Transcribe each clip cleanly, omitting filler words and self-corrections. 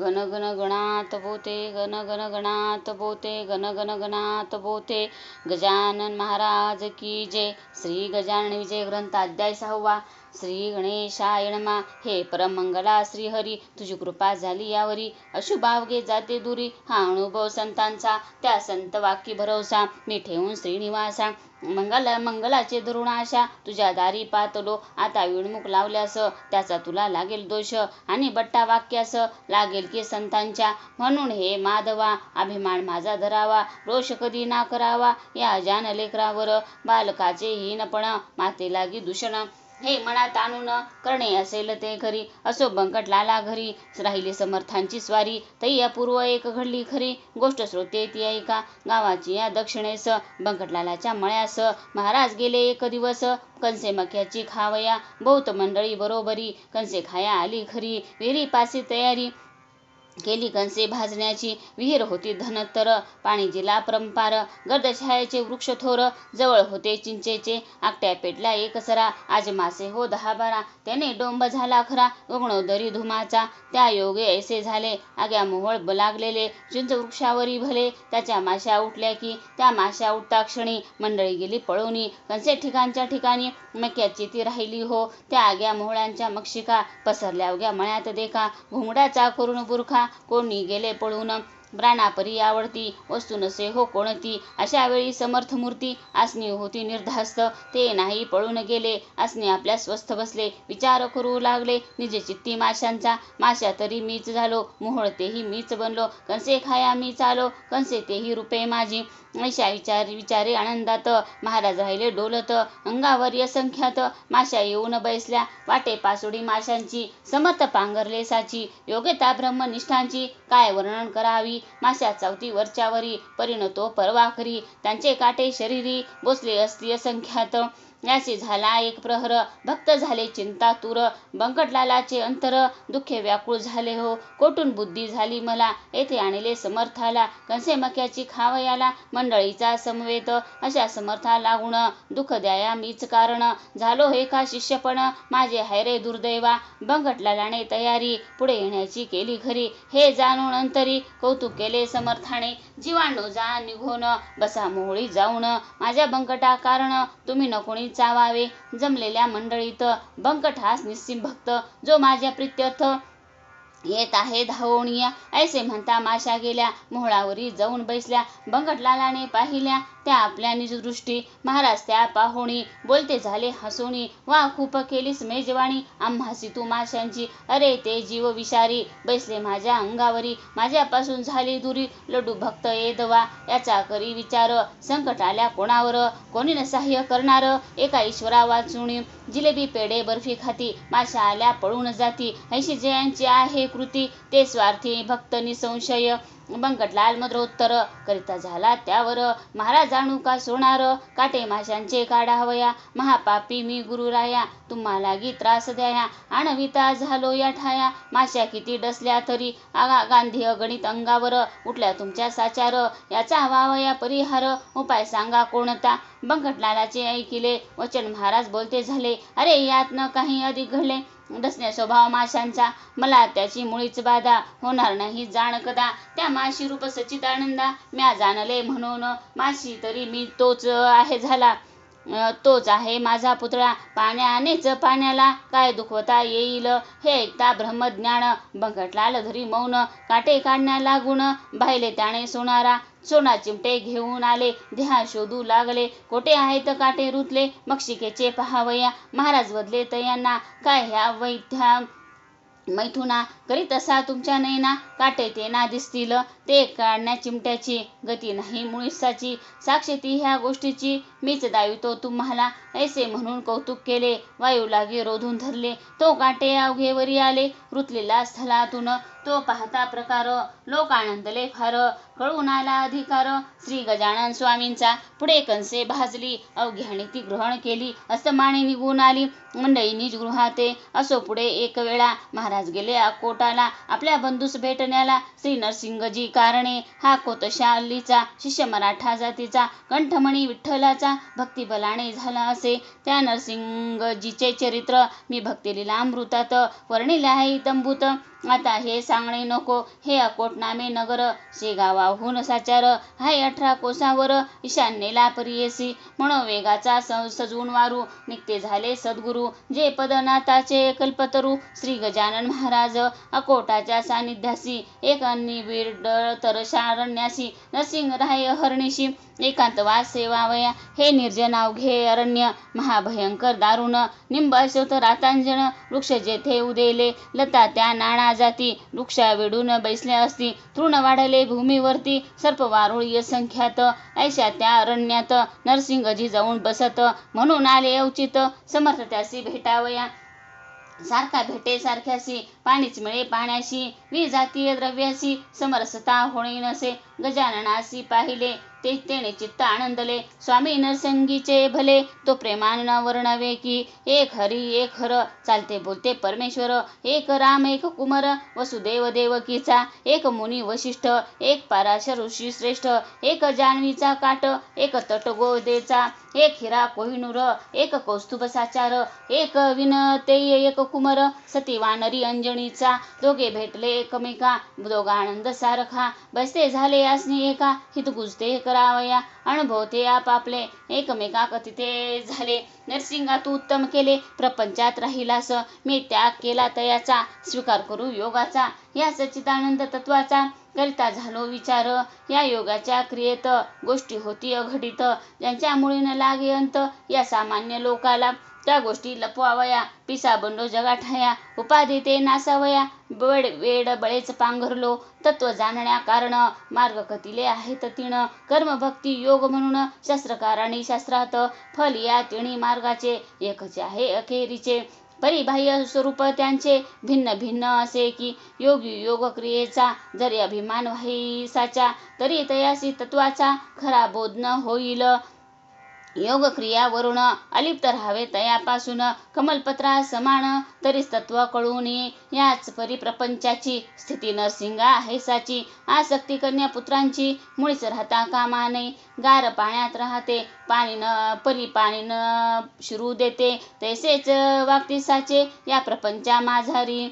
गण गण गणात बोते, गण गण गणात बोते, गण गण गणात बोते. गजानन महाराज की जय. श्री गजानन विजय ग्रंथ अध्याय 6. श्री गणेशाय नमः. हे परमंगला श्रीहरी, तुझी कृपा झाली यावरी, अशुभावगे जाते दुरी. हा अनुभव संतांचा, त्या संत वाक्य भरवसा, मी ठेवून श्रीनिवासा. मंगलाचे धरून आशा, तुझ्या दारी पातलो आता विणमुख लावल्यास, त्याचा तुला लागेल दोष आणि बट्टा वाक्यास लागेल की संतांच्या. म्हणून हे माधवा, अभिमान माझा धरावा, रोष कधी ना करावा या अजान लेकरावर. बालकाचे हीनपण माते लागी दूषण, हे मनात आणून करणे असेल ते खरी. असो बंकटलाला घरी, राहिली समर्थांची स्वारी. तई अपूर्व एक घडली खरी, गोष्ट श्रोते ती ऐका. गावाची या दक्षिणेस, बंकटलालाच्या मळ्यास, महाराज गेले एक दिवस. कंसे मक्याची खावया, बहुत मंडळी बरोबरी. कंसे खाया आली खरी, विहिरीपाशी तयारी केली कंसे भाजण्याची. विहीर होती धनतर, पाणी जिला परंपार. गर्दछायेचे वृक्ष थोर, जवळ होते चिंचेचे. आकट्या पेटल्या एक सरा, आज मासे हो 10-12. त्याने डोंब झाला खरा, गगनोदरी धुमाचा. त्या योगे ऐसे झाले, आग्या मोहोळ लागलेले. चिंच वृक्षावरी भले, त्याच्या माश्या उठल्या की. त्या माश्या उठता क्षणी, मंडळी गेली पळोनी. कंसे ठिकाणच्या ठिकाणी, मक्याची ती राहिली हो. त्या आग्या मोहळ्यांच्या मक्षिका, पसरल्या अवघ्या मळ्यात देखा. घोंगड्याचा करून बुरखा, कोणी गेले पळून. प्राणापरी आवडती वस्तू नसे हो कोणती. अशा वेळी समर्थ मूर्ती आसनी होती निर्धास्त. ते नाही पळून गेले, आसनी आपल्या स्वस्थ बसले. विचार करू लागले निजे चित्ती माशांचा. माश्या तरी मीच झालो, मोहोळ तेही मीच बनलो. कंसे खाया मीच आलो, कंसे तेही रूपे माझी. ऐशा विचारे आनंदात, महाराज राहिले डोलत. अंगावर असंख्यात माश्या येऊन बैसल्या, वाटे पासोडी माशांची. समर्थ पांघरले साची, योग्यता ब्रह्मनिष्ठांची. काय वर्णन करावी, माश्या चावती वरच्यावरी. परिणतो परवा खरी, त्यांचे काटे शरीरी. बोसले असती असंख्यात, यासी झाला एक प्रहर. भक्त झाले चिंतातुर, बंकटलालाचे अंतर. दुःखे व्याकुळ झाले हो, कोठून बुद्धी झाली मला. येथे आणले समर्थाला, कंसे मक्याची खावयाला. मंडळीचा समवेत, अशा समर्था लागून. दुःख द्याया मीच कारण, झालो हे का शिष्यपण. माझे हायरे दुर्दैवा, बंकटलालाने तयारी पुढे येण्याची केली खरी. हे जाणून अंतरी कौतुक केले समर्थाने. जीवांनो जा निघून, बसा मोहळी जाऊन. माझ्या बंकटा कारण, तुम्ही न कोणी चावावे. जमलेल्या मंडळीत बंकट हाच निस्सीम भक्त, जो माझ्या प्रित्यर्थ येत आहे धावोनिया. ऐसे म्हणता माश्या गेल्या, मोहळावरी जाऊन बैसल्या. बंकटलालाने पाहिल्या त्या आपल्या निजदृष्टी. महाराज त्या पाहोणी, बोलते झाले हसोनी. वा खूप केलीस मेजवानी, आम्हासी तू माश्यांची. अरे ते जीव विषारी, बैसले माझ्या अंगावरी. माझ्यापासून झाली दुरी, लड्डू भक्त येदवा. याचा करी विचार, संकट आल्या कोणावर. कोणी न सहाय्य करणार, एका ईश्वरा वाचुनी. जिलेबी पेढे बर्फी खाती, माश्या आल्या पळून जाती. ऐशी जयांची आहे कृती, ते स्वार्थी भक्त निसंशय. बंकटलाल मद्रोत्तर करिता झाला त्यावर, महाराज जाणू का सोडणार. काटे माशांचे काढावया, महापापी मी गुरुराया. तुम्हा लागी त्रास द्याया, आणविता झालो या ठाया. माश्या किती डसल्या तरी, गांधी अगणित अंगावर. उठल्या तुमच्या साचार, याचा व्हावया परिहार. उपाय सांगा कोणता. बंकटलालाचे ऐकिले वचन, महाराज बोलते झाले. अरे यात न काही अधिक घडले, डसणे स्वभाव माशांचा. मला त्याची मुळीच बाधा, होणार नाही जाण कदा. त्या माशी रूप सच्चिदानंदा, म्या जाणले म्हणून. माशी तरी मी तोच आहे झाला, तोच आहे माझा पुतळा. पाण्यानेच पाण्याला काय दुखवता येईल, हे ऐकता ब्रह्मज्ञान. बंकटलाल धरी मौन, काटे काढण्या लागून. पाहिले त्याने सोनारा, सोना चिमटे घेऊन आले. ध्या शोधू लागले, कोठे आहेत काटे रुतले. मक्षिकेचे पहावया, महाराज बदले तयांना. काय ह्या वैद्या मैथुना, करीत असा तुमच्या नैना. काटे ते ना दिसतील, ते काढण्या चिमट्याची. गती नाही मुळीसाची, साक्षी ती ह्या गोष्टीची. मीच दावितो तुम्हाला. ऐसे म्हणून कौतुक केले, वायू लागे रोधून धरले. तो काटे अवघेवरी आले, रुतलेला स्थलातून. तो पाहता प्रकार, लोक आनंदले फार. कळून आला अधिकार, श्री गजानन स्वामींचा. पुढे कंसे भाजली, अवघ्याने ती ग्रहण केली. अस्तमाने निघून आली मंडळी निज गृहाते. असो पुढे एक वेळा, महाराज गेले अकोटाला, आपल्या बंधूस भेटण्याला. श्री नरसिंगजी कारणे, हा कोतशा अल्लीचा. शिष्य मराठा जातीचा, कंठमणी विठ्ठलाचा. भक्तिबलाने झाला असे, त्या नरसिंगजीचे चरित्र. मी भक्तिलीला अमृतात वर्णिले आहे इतंभूत. आता हे सांगणे नको. हे अकोट नामे नगर, शेगावाहून साचार, हाय 18 कोसावर, ईशान्येला परियेसी. मनोवेगाचा सजवून वारू, निघते झाले सद्गुरू, जे पदनाथाचे कल्पतरू. श्री गजानन महाराज अकोटाच्या सानिध्यासी, एक निबिड तर शारण्यासी. नरसिंह राय हरणीशी, एकांतवास सेवावया. हे निर्जन अवघे अरण्य, महाभयंकर दारुण. निंब अश्वत्थ रातांजन, वृक्ष जेथे उदेले, लता त्या नाना जाती. वृक्षा वेढून बैसल्या असती, तृण वाढले भूमीवरती. सर्प वारुळी असंख्यात, ऐशा त्या अरण्यात. नरसिंहजी जाऊन बसत, म्हणून आले औचित. समर्थ त्यासी भेटावया, सारखा भेटे सारख्यासी. पाणीच मिळे पाण्याशी, विजातीय द्रव्यासी. समरसता होणे नसे, गजाननासी पाहिले, ते तेने चित्त आनंदले. स्वामी नरसिंगीचे भले, तो प्रेमान वर्णवे की. एक हरी एक हर, चालते बोलते परमेश्वर. एक राम एक कुमार, वसुदेव देवकीचा. एक मुनी वशिष्ठ, एक पराशर ऋषी श्रेष्ठ. एक जान्हवीचा काट, एक तट गोदेचा. एक हिरा कोहिनूर, एक कौस्तुभ साचार. एक विनतेय एक कुमार, सती वानरी अंजनीचा. दोघे भेटले एकमेका, दोघा आनंद सारखा. बसते झाले आसनी एका, हित गुजते करावया. अनुभवते आपापले, एकमेका कथिते झाले. नरसिंगा तू उत्तम केले, प्रपंचात राहिलास. मी त्याग केला तयाचा, स्वीकार करू योगाचा. या सच्चिदानंद तत्वाचा करिता झालो विचार. या योगाच्या क्रियेत गोष्टी होती अघटित, ज्यांच्यामुळे न लागे अंत या सामान्य लोकाला. त्या गोष्टी लपवावया, पिसा बंडो जगा ठाया. उपाधी ते नासावया, वेड बळेच पांघरलो. तत्व जाणण्या कारण, मार्ग कथिले आहेत तीन. कर्म भक्ती योग म्हणून, शास्त्रकारांनी शास्त्रात. फल या तिन्ही मार्गाचे, एकच आहे अखेरीचे. परिबाह्य स्वरूप त्यांचे, भिन्न भिन्न असे की. योगी योग क्रियेचा, जरी अभिमान व्हायसाचा, तरी तयासी तत्वाचा खरा बोध न होईल. योग क्रियावरून अलिप्त राहावे तयापासून. कमलपत्रा समान, तरीच तत्व कळून ये. याच परी प्रपंचाची स्थिती नरसिंगा आहे साची. आसक्ती कन्या पुत्रांची, मुळीच राहता कामा नये. गार पाण्यात राहते, परी पाणी न शिरू देते. तैसेच वागती साचे, या प्रपंचा माझारी.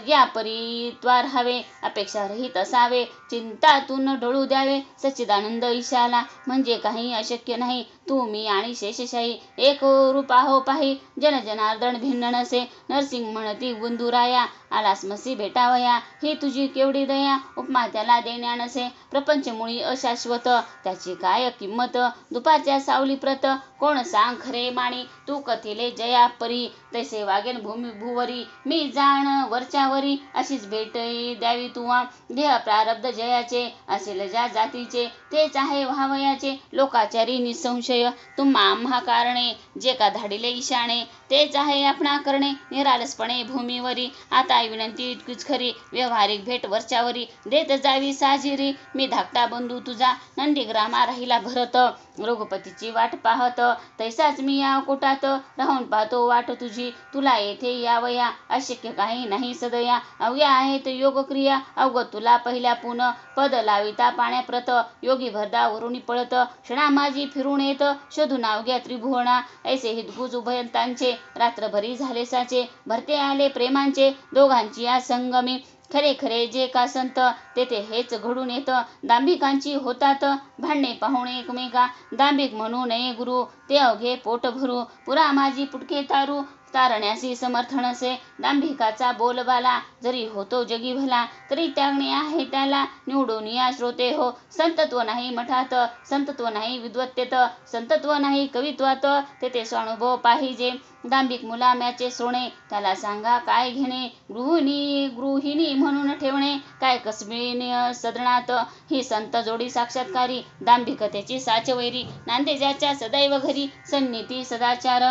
या परी त्वा राहावे, अपेक्षा रहित असावे. चिंतातून ढळू द्यावे, सच्चिदानंद ईशाला. म्हणजे काही अशक्य नाही. तू मी आणि शेषशाही, एक रूप आहो पाही. जन जनार्दन भिन्न नसे. नरसिंह म्हणती बुंदुराया, आलास मसी भेटावया. ही तुझी केवढी दया, उपमा त्याला देण्या नसे. प्रपंच मुळी अशाश्वत, त्याची काय किंमत. दुपारच्या सावली प्रत, कोण सांग खरे माणी. तू कथिले जया परी, तैसे वागेन भूवरी. मी जाण वरच्यावरी, अशीच भेट द्यावी तुवा. देह प्रारब्ध जयाचे, असेल ज्या जातीचे. तेच आहे व्हावयाचे, लोकाचारी निसंशय. तुम्हा आम्हा कारणे, जे का धाडिले ईशाने. तेच आहे आपणा करणे, निरालसपणे भूमीवरी. आता विनंती इतकीच खरी, व्यवहारिक भेट वरच्यावरी. देत जावी साजिरी, मी धाकटा बंधू तुझा. नंदीग्रामा राहिला भरत, रघुपतीची वाट पाहत. तैसाच मी या कोटात, राहून पाहतो वाट तुझी. तुला येथे यावया, अशक्य काही नाही सदया. अवघ्या आहेत योग क्रिया, अवगत तुला पहिल्या पुन. पद लाविता पाण्याप्रत, योगी भरदावरून पळत. क्षणा माझी फिरून येत, शोधून अवघ्या त्रिभुवना. ऐसे हितगुज उभयंतांचे, रात्रभरी झाले साचे. भरते आले प्रेमांचे, दोघांची या संगमी. खरे खरे जे का संत, तेथे हेच घडून येत. दांभिकांची होतात भांडणे पाहून एकमेका. दांभिक म्हणू नये गुरु, ते अवघे पोट भरू. पुरा माझी पुटके तारू, तारण्यासी समर्थ नसे. दांभिकाचा बोलबाला, जरी होतो जगी भला. तरी त्यागणे आहे त्याला, निवडून या श्रोते हो. संतत्व नाही मठात, संतत्व नाही विद्वत्तेत. संतत्व नाही कवित्वात, तेथे स्वानुभव पाहिजे. दांभिक मुलाम्याचे सोने, त्याला सांगा काय घेणे. गृहिणी म्हणून ठेवणे, काय कसबीन सदनात. ही संत जोडी साक्षात्कारी, दांभिकतेची साचवैरी. नांदे ज्याच्या सदैव घरी, सन्नीती सदाचार.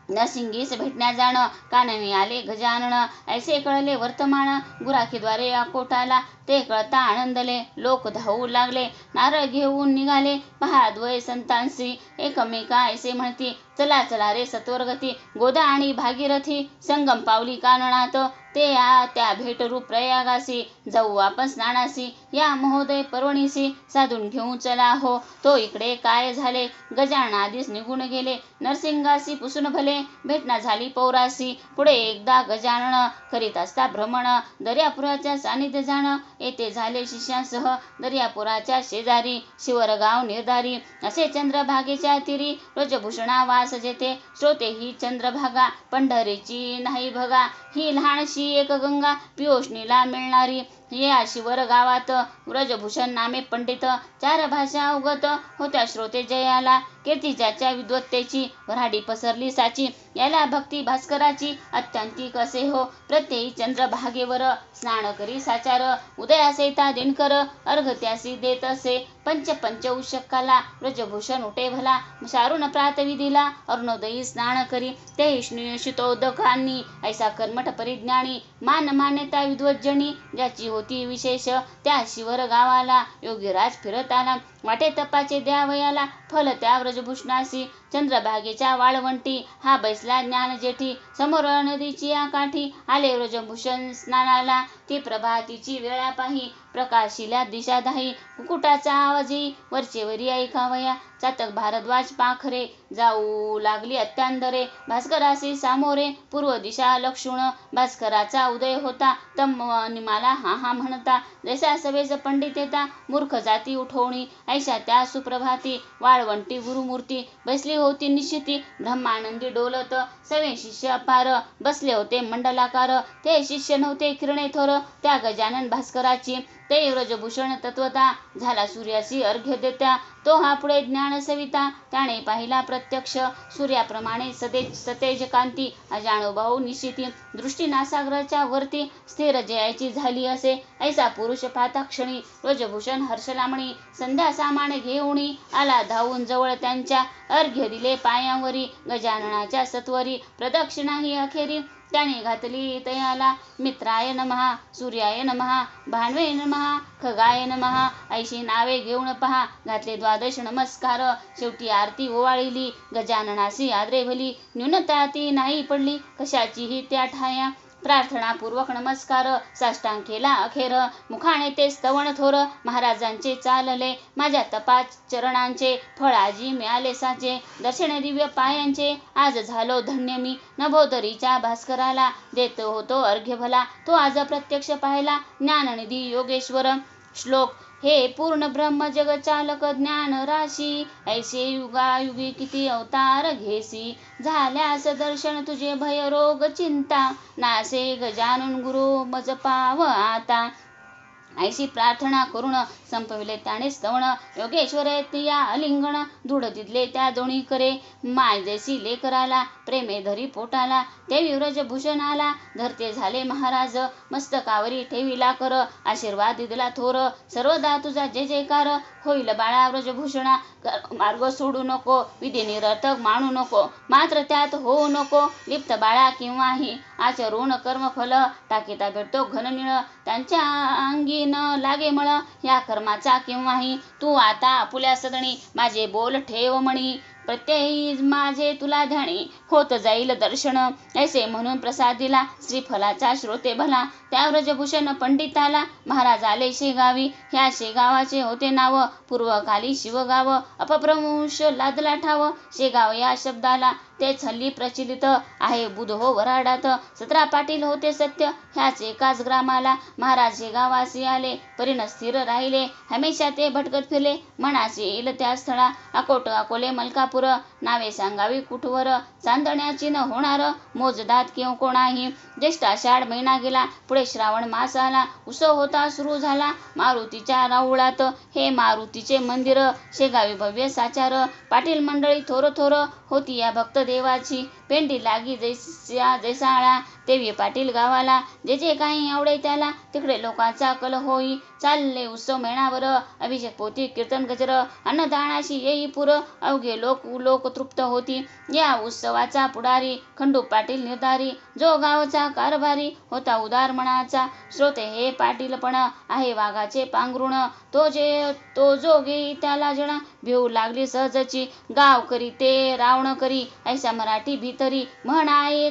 नरसिंगीस भेटण्या जाण, काननी आले गजानन. ऐसे कळले वर्तमान, गुराखीद्वारे अकोटाला. ते कळता आनंदले. लोक धावू लागले, नारळ घेऊन निघाले. पहा द्वय संतांसी एकमेका ऐसे म्हणती, चला चला रे सत्वरगती. गोदा आणि भागीरथी संगम पावली काननात, ते त्या भेटरूप प्रयागासी. जाऊ आपण स्नानासी, या महोदय पर्वणीसी. साधून घेऊन चला हो. तो इकडे काय झाले, गजानन आधीच निघून गेले. नरसिंगासी पुसून भले, भेटना झाली पौरासी. पुढे एकदा गजानन करीत असता भ्रमण, दर्यापुराच्या सानिध्य जाण. येथे झाले शिष्यांसह दर्यापुराच्या शेजारी, शिवरगाव निर्धारी. असे चंद्रभागेच्या तीरी, व्रजभूषणा वास जेथे. श्रोते ही चंद्रभागा, पंढरीची नाही भगा. ही लहानशी एक गंगा, पियोष्णीला मिळणारी. या शिवर गावात व्रजभूषण नामे पंडित. 4 भाषा अवगत होत्या श्रोते जयाला. कीर्ती ज्याच्या विद्वत्तेची, वऱ्हाडी पसरली साची. याला भक्ती भास्कराची अत्यंती कसे हो. प्रत्ययी चंद्रभागेवर स्नान करी साचार. उदयासेता दिनकर अर्घ त्यासी देत असे. पंच उशकाला व्रजभूषण उठे भला. शारून प्रातविधीला अरुणोदयी स्नान करी. ते शीतोदकांनी ऐसा कर्मठ परिज्ञानी. मान्यता विद्वज्जनी ज्याची होती विशेष. त्या शिवर गावाला योगीराज फिरत आला. वाटे तपाचे द्यावयाला, फल त्या व्रजभूषणासी. चंद्रभागेच्या वाळवंटी हा बैसला ज्ञान जेठी. समोर नदीची या काठी आले व्रजभूषण स्नानाला. ती प्रभातीची वेळा पाही, प्रकाशिल्या दिशा दाही. कुकुटाचा आवाजी वरचेवरी ऐकावया. चातक भारद्वाज पाखरे जाऊ लागली अत्यांदरे. भास्करासी सामोरे पूर्व दिशा लक्षुण. भास्कराचा उदय होता तम निमाला हा हा म्हणता. जैसा सवेज पंडित येता मूर्ख जाती उठवणी. ऐशा त्या सुप्रभाती वाळवंटी गुरुमूर्ती. बसली होती निश्चिती ब्रह्मानंदी डोलत. सवे शिष्य अपार बसले होते मंडलाकार. ते शिष्य नव्हते किरणे थोर त्या गजानन भास्कराची. ते व्रजभूषण तत्वता झाला सूर्यासी अर्घ्य देत्या. तो हा पुढे ज्ञान सविता. त्याने पाहिला प्रत्यक्ष सूर्याप्रमाणे सतेज कांती. अजानुभाऊ निश्चिती दृष्टी नासागराच्या वरती. स्थिर जयाची झाली असे. ऐसा पुरुष पाहता क्षणी व्रजभूषण हर्षलामणी. संध्या सामान घेऊनी आला धावून जवळ त्यांच्या. अर्घ्य दिले पायांवरी गजाननाच्या सत्वरी. प्रदक्षिणा ही अखेरी त्याने घातली तयाला. मित्राय नमः, सूर्याय नमः, भान्वे नमः, खगाय नमः. ऐशी नावे घेऊन पहा घातले 12 नमस्कार. शेवटी आरती ओवाळली गजाननासी आदरे भली. न्यूनता ती नाही पडली कशाचीही त्या ठाया. प्रार्थनापूर्वक नमस्कार साष्टांग केला अखेर. मुखाने ते स्तवन थोर महाराजांचे चालले. माझ्या तपा चरणांचे फळ आजी मिळाले साचे. दर्शन दिव्य पायांचे आज झालो धन्य मी. नभोदरीच्या भास्कराला देत होतो अर्घ्य भला. तो आज प्रत्यक्ष पाहिला ज्ञाननिधी योगेश्वर. श्लोक हे पूर्ण ब्रह्म जग चालक ज्ञान राशी. ऐसे युगायुगी किती अवतार घेसी. झाल्यास दर्शन तुझे भय रोग चिंता. नासे गजानन गुरु मज पाव आता. ऐशी प्रार्थना करून संपविले त्याने स्तवन. योगेश्वर या अलिंगण दृढ दिदले त्या दोन्ही करे. मायदेसी लेकराला प्रेमे धरी पोटाला. देवी व्रजभूषण आला धरते झाले महाराज. मस्तकावरी ठेविला कर आशीर्वाद दिदला थोर. सर्वदा तुझा जय जयकार होईल बाळा व्रजभूषणा. मार्ग सोडू नको विधी निरर्थक मानू नको. मात्र त्यात होऊ नको लिप्त बाळा केव्हाही. आचरून कर्मफल टाकीता भेटतो घननिळ. त्यांच्या अंगी न लागे मळ या कर्माचा केव्हाही. तू आता आपुल्या सदणी माझे बोल ठेव मणी. प्रत्ययी माझे तुला ध्यानी होत जाईल दर्शन. ऐसे म्हणून प्रसाद दिला श्रीफलाचा श्रोते भला. त्या व्रजभूषण पंडिताला महाराज आले शेगावी. ह्या शेगावाचे होते नाव पूर्वकाली शिवगाव. अपभ्रंश लादला ठाव शेगाव या शब्दाला. तेच हल्ली प्रचलित आहे बुध हो वराडात. 17 पाटील होते सत्य ह्याच एकाच ग्रामाला. महाराज शेगावासी आले परिण स्थिर राहिले. हमेशा ते भटकत फिरले मनाशी येईल त्या स्थळा. अकोट अकोले मलकापूर नावे सांगावी कुठवर. चांदण्याची न होणार मोजदात किंवा कोणाही. ज्येष्ठ आषाढ महिना गेला पुढे श्रावण मास आला. उत्सव होता सुरू झाला मारुतीच्या राऊळात. हे मारुतीचे मंदिर शेगावी भव्य साचार. पाटील मंडळी थोर थोर होती या भक्त देवाची. पेंडी लागी जैसाळा तेवी पाटील गावाला, जे जे काही आवडे त्याला, तिकडे लोकांचा कल होई. चालले उत्सव मेणावर, अभिषेक पोथी कीर्तन गजर, अन्नदानाशी येई पुर, अवघे लोक तृप्त होती. या उत्सवाचा पुढारी खंडू पाटील निर्धारी, जो गावचा कारभारी होता उदार मनाचा. श्रोते हे पाटील पण आहे वाघाचे पांघरुण, तो जो घेई त्याला जण भिऊ लागली सहजची. गाव करी ते रावण करी, ऐसा मराठी भीतरी म्हण आहे.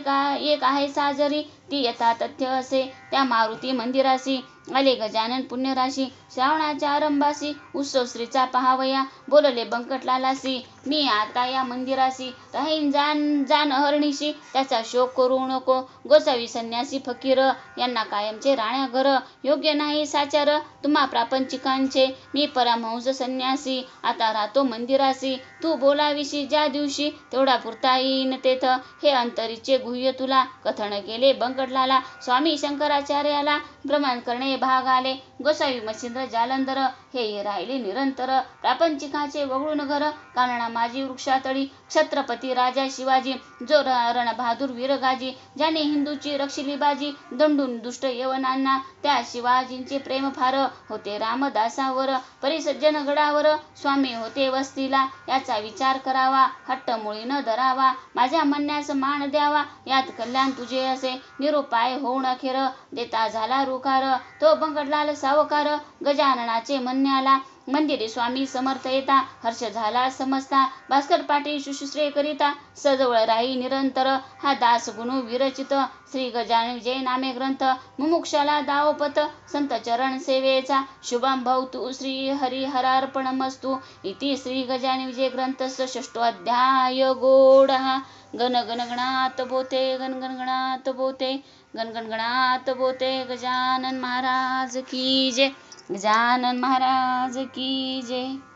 एक आहे साजरी, ती यथा तथ्य असे. त्या मारुती मंदिरासी आले गजानन पुण्यराशी, श्रावणाच्या आरंभासी उत्सव श्रीचा पहावया. बोलले बंकटलालासी, मी आता या मंदिरासी राहीन जान हरणीशी. त्याचा शोक करू नको गोसावी संन्यासी फकीर, यांना कायमचे राण्या घर योग्य नाही साचार. तुम्हा प्रापंचिकांचे मी परमहंस संन्यासी, आता राहतो मंदिरासी. तू बोलाविशी ज्या दिवशी, तेवढा पुरता येईन तेथ. हे अंतरीचे गुह्य तुला कथन केले बंकटलाला. स्वामी शंकराचार्याला भ्रमण करणे भाग आले. गोसावी मच्छिंद्र जालंधर, हे राहिले निरंतर. प्रापंचिकाचे वगळून घर, कानडा माझी वृक्षातळी. छत्रपती राजा शिवाजी, जो रणबहादूर वीरगाजी, ज्याने हिंदूची रक्षिली बाजी. दंडून दुष्ट यवनांना, त्या शिवाजींचे प्रेम फार होते रामदासावर. परिसज्जन गडावर स्वामी होते वस्तीला, याचा विचार करावा हट्ट मुळी न धरावा. माझ्या म्हणण्यास मान द्यावा, यात कल्याण तुझे असे. निरुपाय होऊन अखेर देता झाला रुकार, तो बंकटलाल सावकार. गजाननाचे म्हणण्याला मंदिरी स्वामी समर्थ येता, हर्ष झाला समजता. भास्कर पाटील शुश्रूषे करिता, सजवळ राही निरंतर. हा दास गुणू विरचित, श्री गजानन विजय नामे ग्रंथ. मुमुक्षाला दावपत, संत चरण सेवेचा. शुभम भवतु श्री हरिहरार्पणमस्तु. इति श्री गजानन विजय ग्रंथस्य षष्ठोऽध्याय गौडः. गण गण गणात बोते, गण गण गणात बोते, गण गण गणात बोते. गजानन महाराज की जय, गजानन महाराज की जय.